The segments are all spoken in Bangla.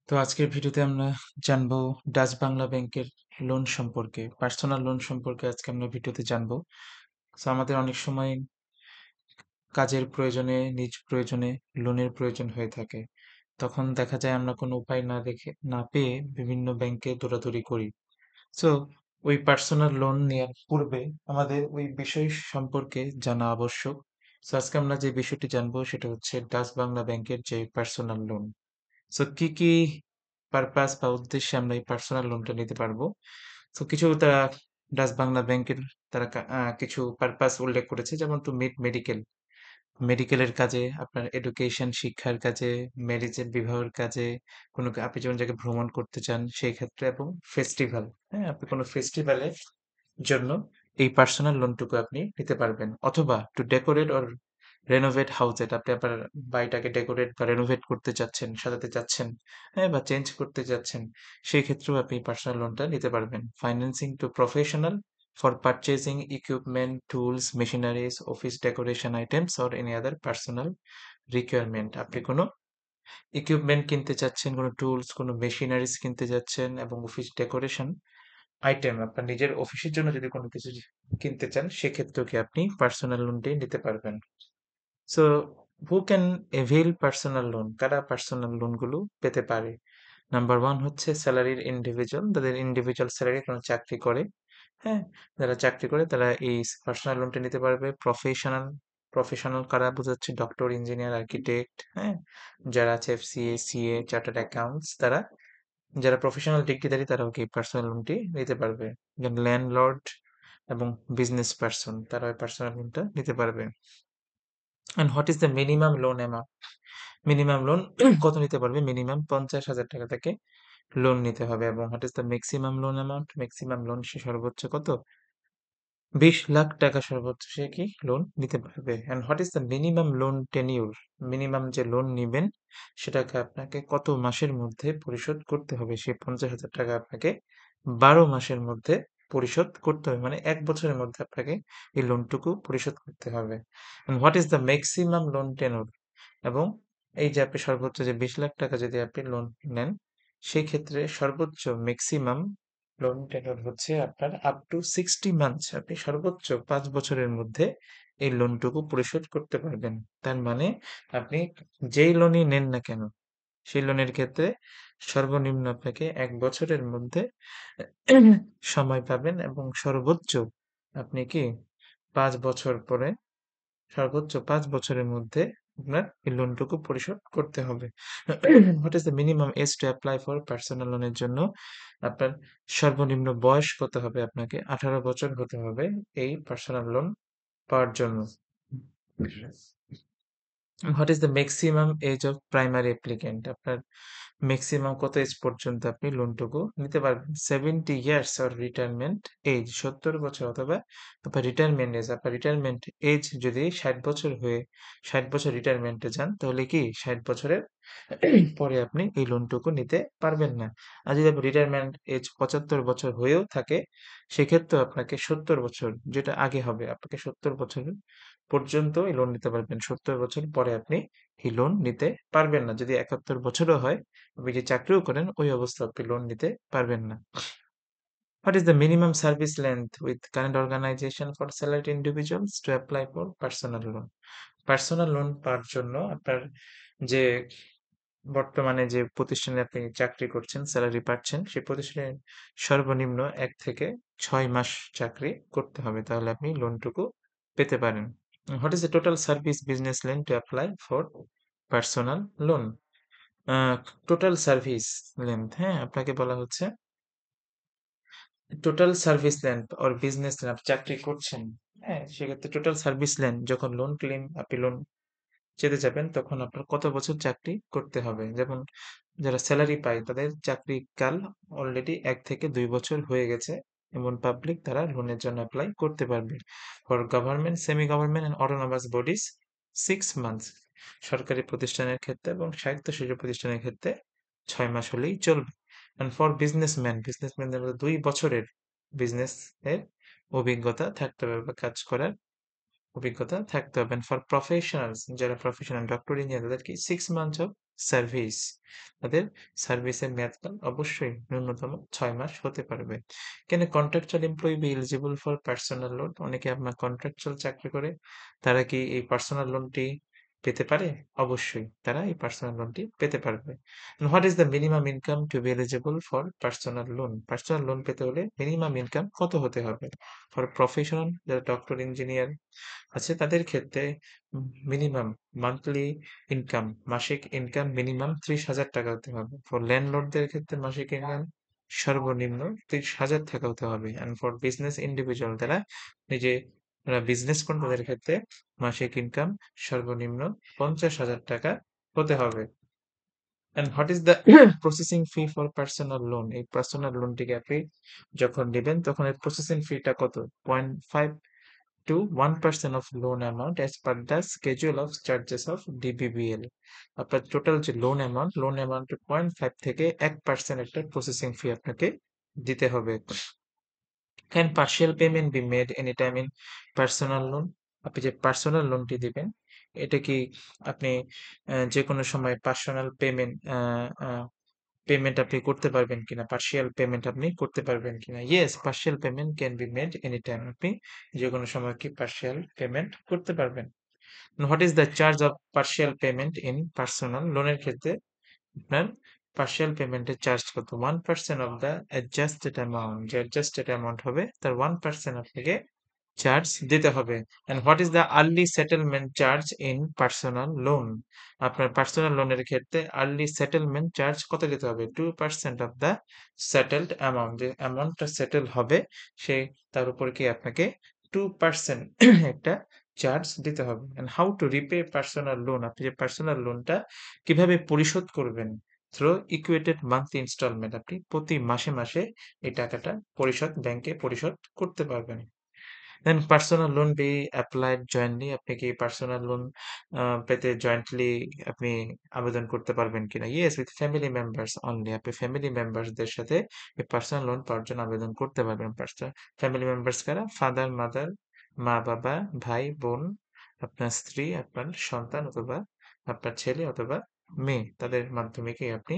তো আজকের ভিডিওতে আমরা জানবো ডাচ বাংলা ব্যাংকের লোন সম্পর্কে, পার্সোনাল লোন সম্পর্কে আজকে আমরা ভিডিওতে জানবো। সো আমাদের অনেক সময় কাজের প্রয়োজনে, নিজ প্রয়োজনে লোনের প্রয়োজন হয়ে থাকে। তখন দেখা যায় আমরা কোনো উপায় না পেয়ে বিভিন্ন ব্যাংকে দৌড়াদৌড়ি করি। সো ওই পার্সোনাল লোন নেওয়ার পূর্বে আমাদের ওই বিষয় সম্পর্কে জানা আবশ্যক। সো আজকে আমরা যে বিষয়টি জানবো সেটা হচ্ছে ডাচ বাংলা ব্যাংকের যে পার্সোনাল লোন। সো কি পারপাস বা উদ্দেশ্যে আমরা এই পার্সোনাল লোনটা নিতে পারবো? সো কিছু তারা ডাচ বাংলা ব্যাংকের তারা কিছু পারপাস উল্লেখ করেছে, যেমন টু মিট মেডিকেলের কাজে, আপনার এডুকেশন শিক্ষার কাজে, ম্যারেজের বিবাহের কাজে, আপনি যেমন জায়গায় ভ্রমণ করতে চান সেই ক্ষেত্রে, এবং ফেস্টিভ্যাল, হ্যাঁ? আপনি কোনো ফেস্টিভ্যালের জন্য এই পার্সোনাল লোনটুকু আপনি নিতে পারবেন। অথবা two decorate or renovate houses, আপনি আপনার বাড়িটাকে ডেকোরেট বা রেনোভেট করতে চাচ্ছেন, সাজাতে চাচ্ছেন, হ্যাঁ? বা চেঞ্জ করতে চাচ্ছেন, সেই ক্ষেত্রেও আপনি পার্সোনাল লোনটা নিতে পারবেন। Financing two professional for purchasing equipment, tools, machineries, office decoration items or any other personal requirement. আপনি কোনো ইকুইপমেন্ট কিনতে চাচ্ছেন, কোনো টুলস, কোনো মেশিনারিজ কিনতে যাচ্ছেন, এবং অফিস ডেকোরেশন আইটেম আপনার নিজের অফিসের জন্য যদি কোনো কিছু কিনতে চান, সেক্ষেত্রেও কি আপনি পার্সোনাল লোনটি নিতে পারবেন। So who can avail personal loan? কারা পার্সোনাল লোনগুলো পেতে পারে? নাম্বার 1 হচ্ছে স্যালারির ইন্ডিভিজুয়াল, যাদের ইন্ডিভিজুয়াল স্যালারি, কোনো চাকরি করে, হ্যাঁ? যারা চাকরি করে তারা এই পার্সোনাল লোনটা নিতে পারবে। প্রফেশনাল কারা বোঝাচ্ছে? ডক্টর, ইঞ্জিনিয়ার, আর্কিটেক্ট, হ্যাঁ? যারা আছে এফসিএ, সিএ, চার্টার্ড অ্যাকাউন্টস, তারা যারা প্রফেশনাল ডিগ্রিধারী তারাও কি পার্সোনাল লোনটি নিতে পারবে। যেমন ল্যান্ডলর্ড এবং বিজনেস পার্সন, তারা ওই পার্সোনাল লোনটা নিতে পারবে। And what is the minimum loan amount? Minimum loan কত নিতে পারবে? মিনিমাম 50,000 টাকা থেকে লোন নিতে হবে। এবং what is the maximum loan amount? Maximum loan সে সর্বোচ্চ কত? 20 লাখ টাকা সর্বোচ্চ সে কি লোন নিতে পারবে। And what is the minimum loan tenure? Minimum যে লোন নিবেন সেটাকে আপনাকে কত মাসের মধ্যে পরিশোধ করতে হবে? সেই 50,000 টাকা আপনাকে 12 মাসের মধ্যে পরিশোধ করতে হবে, মানে 1 বছরের মধ্যে আপনাকে এই লোনটুকু পরিশোধ করতে হবে। What is the maximum loan tenure? এবং এই যে আপনি সর্বোচ্চ যে 20 লাখ টাকা যদি আপনি লোন নেন, সেই ক্ষেত্রে সর্বোচ্চ ম্যাক্সিমাম লোন টেনুর হচ্ছে আপনার আপ টু 60 মান্থস। আপনি সর্বোচ্চ 5 বছরের মধ্যে এই লোনটুকু পরিশোধ করতে পারবেন। তার মানে আপনি যেই লোনই নেন না কেন, সেই লোনের ক্ষেত্রে সর্বনিম্ন আপনাকে 1 বছরের মধ্যে সময় পাবেন, এবং সর্বোচ্চ আপনি কি 5 বছর পরে, সর্বোচ্চ 5 বছরের মধ্যে আপনার এই লোনটুকু পরিশোধ করতে হবে। What is the minimum age to apply for personal লোনের জন্য? আপনার সর্বনিম্ন বয়স কত হবে? আপনাকে 18 বছর হতে হবে এই পার্সোনাল লোন পাওয়ার জন্য। What is the maximum age of primary applicant? আপনার ম্যাক্সিমাম কত এজ পর্যন্ত আপনি লোনটুকু নিতে পারবেন? 70 ইয়ার্স অর রিটায়ারমেন্ট এজ, 70 বছর, অথবা আপনার রিটায়ারমেন্ট এজ, আপনার রিটায়ারমেন্ট এজ যদি 60 বছর হয়ে 60 বছর রিটায়ারমেন্টে যান, তাহলে কি 60 বছরের পরে আপনি এই লোনটুকু নিতে পারবেন না। আর যদি আপনার রিটায়ারমেন্ট এজ 75 বছর হয়েও থাকে, সেক্ষেত্রেও আপনাকে 70 বছর, যেটা আগে হবে, আপনাকে 70 বছর পর্যন্ত এই লোন নিতে পারবেন। 70 বছর পরে আপনি এই লোন নিতে পারবেন না। যদি 71 বছরও হয়, আপনি যে চাকরিও করেন, ওই অবস্থায় আপনি লোন নিতে পারবেন না। What is the minimum service length with current organization for salaried individuals to apply for personal loan? Personal loan পাওয়ার জন্য আপনার যে বর্তমানে যে প্রতিষ্ঠানে আপনি চাকরি করছেন, স্যালারি পাচ্ছেন, সেই প্রতিষ্ঠানে সর্বনিম্ন 1 থেকে 6 মাস চাকরি করতে হবে। তাহলে আপনি লোনটুকু পেতে পারেন। What is the total service business lane two apply for personal loan? A total service length, হ্যাঁ? আপনাকে বলা হচ্ছে total service length or business lane, আপনি চাকরি করছেন, হ্যাঁ? সেক্ষেত্রে টোটাল সার্ভিস লেন, যখন লোন ক্লেম আপনি লোন চেতে যাবেন, তখন আপনার কত বছর চাকরি করতে হবে? যেমন যারা স্যালারি পায় তাদের চাকরিকাল অলরেডি ১ থেকে ২ বছর হয়ে গেছে। এমন পাবলিক তারা লোনের জন্য এপ্লাই করতে পারবে। For government, semi government and autonomous bodies 6 months. সরকারি প্রতিষ্ঠানের ক্ষেত্রে এবং স্বায়ত্তশাসিত প্রতিষ্ঠানের ক্ষেত্রে ৬ মাস হলেই চলবে। অ্যান্ড ফর বিজনেসম্যানদের মধ্যে ২ বছরের বিজনেসের অভিজ্ঞতা থাকতে হবে, বা কাজ করার অভিজ্ঞতা থাকতে হবে। ফর প্রফেশনালস, যারা প্রফেশনাল ডক্টর, ইঞ্জিনিয়ার, তাদেরকে 6 মান্থস অফ সার্ভিস। তাদের সার্ভিসের মেয়াদকাল অবশ্যই ন্যূনতম ৬ মাস হতে পারবে। Can a contractual employee be eligible for personal loan? অনেকে আপনার কন্ট্রাকচুয়াল চাকরি করে। তারা কি এই পার্সোনাল লোনটি পেতে পারে? অবশ্যই তারা এই পার্সোনাল লোনটি পেতে পারবে। And what is the minimum income to be eligible for personal loan? Personal loan পেতে হলে মিনিমাম ইনকাম কত হতে হবে? ফর প্রফেশনাল যারা ডক্টর, ইঞ্জিনিয়ার আছে তাদের ক্ষেত্রে মিনিমাম মান্থলি ইনকাম, মাসিক ইনকাম মিনিমাম ৩০,০০০ টাকা হতে হবে। ফর ল্যান্ডলর্ডদের ক্ষেত্রে মাসিক ইনকাম সর্বনিম্ন ৩০,০০০ টাকা হতে হবে। অ্যান্ড ফর বিজনেস ইন্ডিভিজুয়াল যারা নিজে বিজনেস করেন তাদের ক্ষেত্রে মাসিক ইনকাম সর্বনিম্ন ৫০,০০০ টাকা হতে হবে। And what is the processing fee for personal loan? এই পার্সোনাল লোনটিকে আপনি যখন নেবেন তখন এর প্রসেসিং ফিটা কত? 0.5 to 1% of loan amount as per the schedule of charges of DBBL. আপনার টোটাল যে লোন অ্যামাউন্টের 0.5 থেকে 1% একটা প্রসেসিং ফি আপনাকে দিতে হবে। Can partial payment be made anytime in personal loan? আপনি যে পার্সোনাল লোনটি দিবেন এটা কি আপনি যেকোনো সময় পার্সোনাল পেমেন্ট আপনি করতে পারবেন কিনা? পার্শিয়াল পেমেন্ট আপনি করতে পারবেন কিনা? Yes, partial payment can be made anytime. আপনি যেকোনো সময় কি পার্শিয়াল পেমেন্ট করতে পারবেন। What is the charge of partial payment in personal লোনের ক্ষেত্রে আপনার পার্শিয়াল পেমেন্টের চার্জ কত? 1% অফ দ্য অ্যাডজাস্টেড অ্যামাউন্ট। যে অ্যাডজাস্টেড অ্যামাউন্ট হবে তার 1% আপনাকে চার্জ দিতে হবে। And what is the early settlement charge in personal loan? আপনার পার্সোনাল লোনের ক্ষেত্রে আর্লি সেটেলমেন্ট চার্জ কত দিতে হবে? 2% অফ দ্য সেটেলড অ্যামাউন্ট। যে অ্যামাউন্টটা সেটেল হবে সে তার উপর কি আপনাকে 2% একটা চার্জ দিতে হবে। And how to repay personal loan? আপনি যে পার্সোনাল লোনটা কিভাবে পরিশোধ করবেন? Through equated monthly instalment. আপনি প্রতি মাসে মাসে এই টাকাটা ব্যাংকে পরিশোধ করতে পারবেন। Then personal loan be applied jointly. আপনি কি পার্সোনাল লোন পেতে জয়েন্টলি আপনি আবেদন করতে পারবেন কিনা? Yes, with family members only. আপনি ফ্যামিলি মেম্বার্সদের সাথে এই পার্সোনাল লোন পাওয়ার জন্য আবেদন করতে পারবেন। ফ্যামিলি মেম্বার্স কারা? ফাদার, মাদার, মা-বাবা, ভাই-বোন, আপনার স্ত্রী, আপনার সন্তান অথবা আপনার ছেলে অথবা মেয়ে। তাদের মাধ্যমে কি আপনি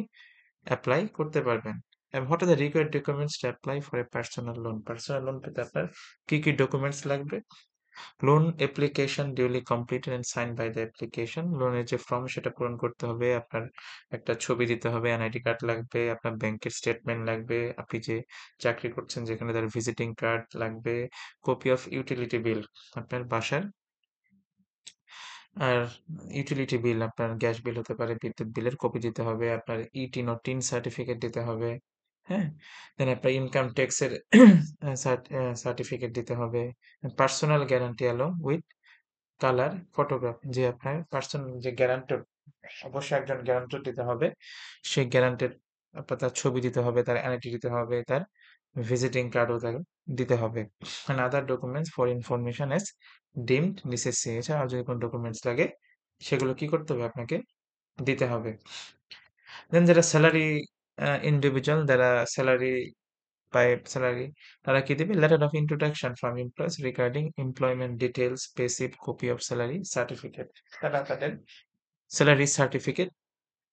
এপ্লাই করতে পারবেন। And what are the required documents to apply for a personal loan? Personal loan পেতে আপনার কি ডকুমেন্টস লাগবে? Loan application duly completed and signed by the application. লোনের যে ফর্ম সেটা পূরণ করতে হবে। আপনার একটা ছবি দিতে হবে, এনআইডি কার্ড লাগবে, আপনার ব্যাংকের স্টেটমেন্ট লাগবে, আপনি যে চাকরি করছেন যেখানে তার ভিজিটিং কার্ড লাগবে, কপি অফ ইউটিলিটি বিল, আপনার বাসার আর ইউটিলিটি বিল, আপনার গ্যাস বিল হতে পারে, বিদ্যুৎ বিলের কপি দিতে হবে, আপনার টিন ও টিন সার্টিফিকেট দিতে হবে, হ্যাঁ? দেন আপনার ইনকাম ট্যাক্সের সার্টিফিকেট দিতে হবে। Personal guarantee along with colour photograph. যে আপনার পার্সোনাল যে গ্যারান্টর, অবশ্যই একজন গ্যারান্টর দিতে হবে। সেই গ্যারান্টের আপনার তার ছবি দিতে হবে, তার এনআইডি দিতে হবে, তার ভিজিটিং কার্ডও তাকে দিতে হবে। and other documents for information as deemed necessary। এছাড়াও যদি কোনো ডকুমেন্টস লাগে সেগুলো কি করতে হবে? আপনাকে দিতে হবে। দেন যারা স্যালারি ইন্ডিভিজুয়াল, যারা স্যালারি পায় স্যালারি, তারা কি দিবে? Letter of introduction from employees regarding employment details, pay slip, copy of salary certificate. তারা তাদের স্যালারি সার্টিফিকেট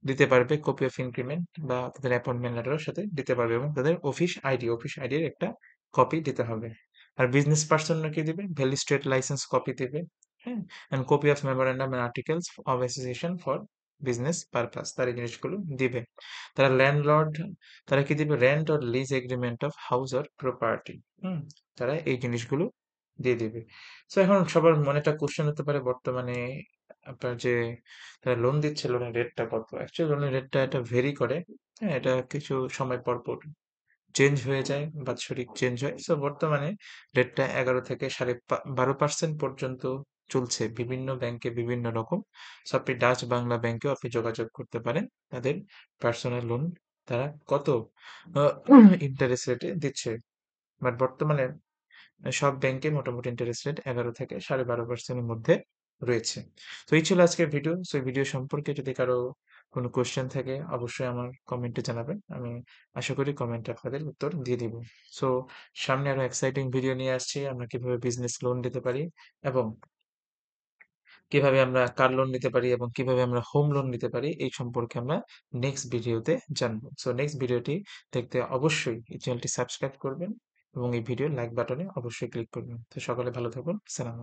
দিতে পারবে, কপি অফ ইনক্রিমেন্ট বা তাদের অ্যাপয়েন্টমেন্ট লেটারের সাথে দিতে পারবে এবং তাদের অফিস আইডির একটা কপি দিতে হবে। আর বিজনেস পার্সনরা কি দিবে? ভ্যালি স্টেট লাইসেন্স কপি দিবে, হ্যাঁ? And copy of memorandum and articles of association for business purpose. তারা এই জিনিসগুলো দিবে। তারা ল্যান্ডলর্ড, তারা কি দিবে? Rent or lease agreement of house or property. তারা এই জিনিসগুলো দিয়ে দিবে। সো এখন সবার মনে একটা কোশ্চেন হতে পারে, বর্তমানে আপনার যে তারা লোন দিচ্ছে লোনের রেটটা কত? অ্যাকচুয়ালি লোনের রেটটা এটা ভেরি করে। হ্যাঁ, এটা কিছু সময় পর পর চেঞ্জ হয়ে যায়, বাৎসরিক চেঞ্জ হয়। সো বর্তমানে রেটটা 11 থেকে 12.5% পর্যন্ত চলছে। বিভিন্ন ব্যাংকে বিভিন্ন রকম। সো আপনি ডাচ বাংলা ব্যাংকেও আপনি যোগাযোগ করতে পারেন। তাদের পার্সোনাল লোন তারা কত ইন্টারেস্ট রেটে দিচ্ছে। বাট বর্তমানে সব ব্যাংকে মোটামুটি ইন্টারেস্ট রেট 11 থেকে 12.5% এর মধ্যে রয়েছে। তো এই ছিল আজকের ভিডিও। সো এই ভিডিও সম্পর্কে যদি কারো কোনো কোয়েশ্চেন থাকে অবশ্যই আমার কমেন্টে জানাবেন। আমি আশা করি কমেন্টে আপনাদের উত্তর দিয়ে দিব। সো সামনে আরো এক্সাইটিং ভিডিও নিয়ে আসছি। আমরা কিভাবে বিজনেস লোন দিতে পারি এবং কিভাবে আমরা কার লোন নিতে পারি এবং কিভাবে আমরা হোম লোন নিতে পারি এই সম্পর্কে আমরা নেক্সট ভিডিওতে জানবো। সো নেক্সট ভিডিওটি দেখতে অবশ্যই এই চ্যানেলটি সাবস্ক্রাইব করবেন এবং এই ভিডিওর লাইক বাটনে অবশ্যই ক্লিক করবেন। তো সকলে ভালো থাকুন। সালাম।